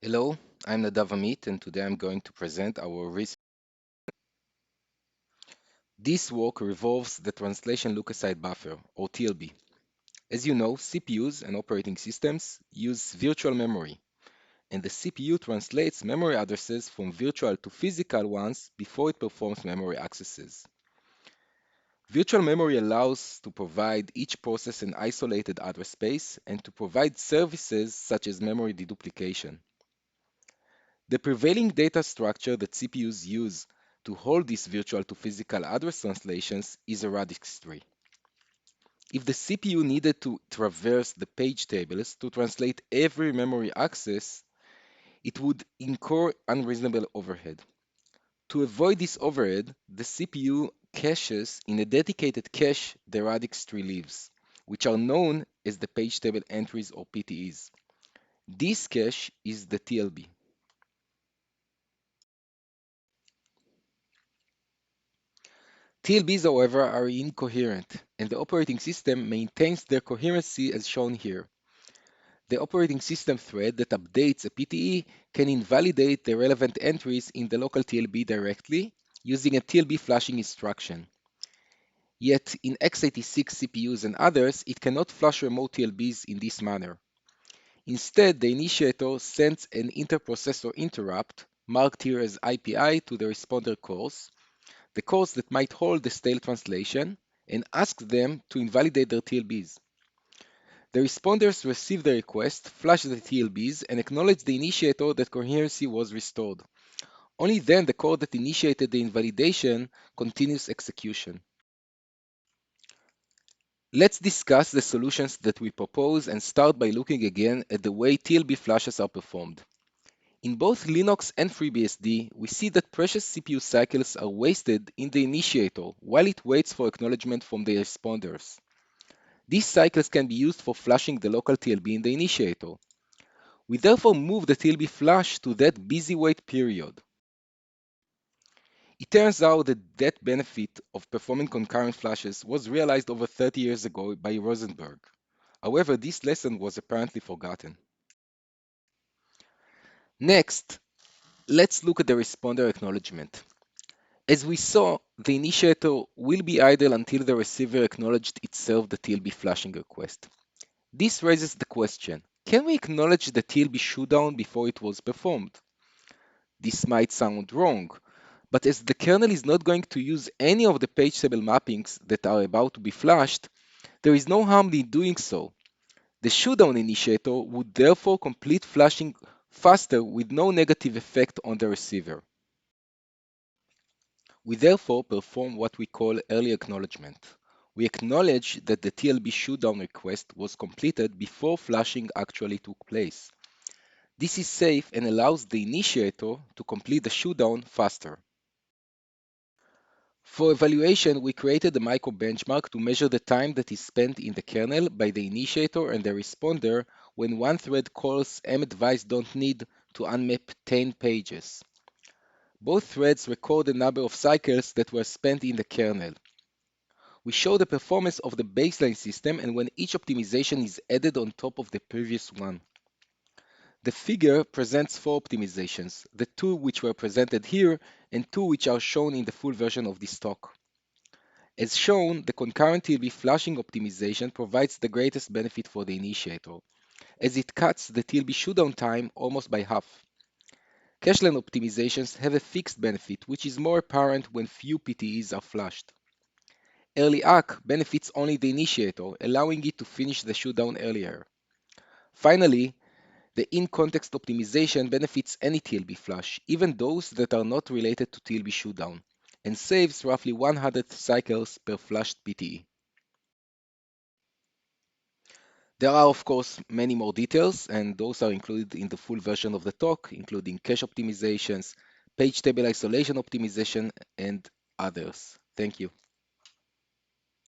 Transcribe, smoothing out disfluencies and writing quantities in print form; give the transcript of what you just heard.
Hello, I'm Nadav Amit, and today I'm going to present our research. This work revolves the translation look-aside buffer, or TLB. As you know, CPUs and operating systems use virtual memory, and the CPU translates memory addresses from virtual to physical ones before it performs memory accesses. Virtual memory allows to provide each process an isolated address space and to provide services such as memory deduplication. The prevailing data structure that CPUs use to hold these virtual to physical address translations is a radix tree. If the CPU needed to traverse the page tables to translate every memory access, it would incur unreasonable overhead. To avoid this overhead, the CPU caches in a dedicated cache the radix tree leaves, which are known as the page table entries or PTEs. This cache is the TLB. TLBs, however, are incoherent, and the operating system maintains their coherency as shown here. The operating system thread that updates a PTE can invalidate the relevant entries in the local TLB directly using a TLB flushing instruction. Yet in x86 CPUs and others, it cannot flush remote TLBs in this manner. Instead, the initiator sends an interprocessor interrupt, marked here as IPI, to the responder cores, the cores that might hold the stale translation, and asks them to invalidate their TLBs. The responders receive the request, flush the TLBs, and acknowledge the initiator that coherency was restored. Only then the core that initiated the invalidation continues execution. Let's discuss the solutions that we propose and start by looking again at the way TLB flushes are performed. In both Linux and FreeBSD, we see that precious CPU cycles are wasted in the initiator while it waits for acknowledgement from the responders. These cycles can be used for flushing the local TLB in the initiator. We therefore move the TLB flush to that busy wait period. It turns out that benefit of performing concurrent flushes was realized over 30 years ago by Rosenberg. However, this lesson was apparently forgotten. Next, let's look at the responder acknowledgement. As we saw, the initiator will be idle until the receiver acknowledged itself the TLB flushing request. This raises the question, can we acknowledge the TLB shootdown before it was performed? This might sound wrong, but as the kernel is not going to use any of the page table mappings that are about to be flushed, there is no harm in doing so. The shootdown initiator would therefore complete flushing faster with no negative effect on the receiver. We therefore perform what we call early acknowledgement. We acknowledge that the TLB shootdown request was completed before flushing actually took place. This is safe and allows the initiator to complete the shootdown faster. For evaluation, we created a micro benchmark to measure the time that is spent in the kernel by the initiator and the responder when one thread callsmadvice.need to unmap 10 pages. Both threads record the number of cycles that were spent in the kernel. We show the performance of the baseline system and when each optimization is added on top of the previous one. The figure presents 4 optimizations, the 2 which were presented here and 2 which are shown in the full version of this talk. As shown, the concurrent TLB flushing optimization provides the greatest benefit for the initiator, as it cuts the TLB shootdown time almost by half. Cacheline optimizations have a fixed benefit, which is more apparent when few PTEs are flushed. Early ACK benefits only the initiator, allowing it to finish the shootdown earlier. Finally, the in-context optimization benefits any TLB flush, even those that are not related to TLB shootdown, and saves roughly 100 cycles per flushed PTE. There are, of course, many more details, and those are included in the full version of the talk, including cache optimizations, page table isolation optimization, and others. Thank you.